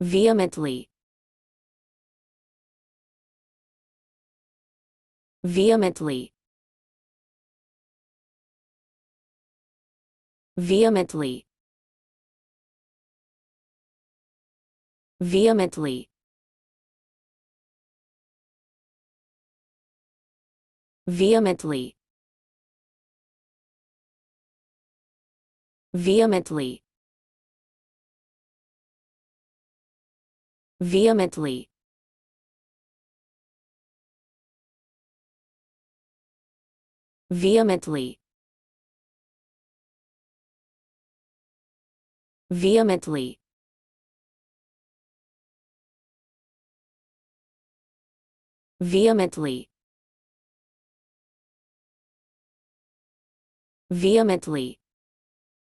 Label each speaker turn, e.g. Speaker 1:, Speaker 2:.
Speaker 1: vehemently, vehemently, vehemently, vehemently, vehemently, vehemently, vehemently, vehemently, vehemently, vehemently, vehemently,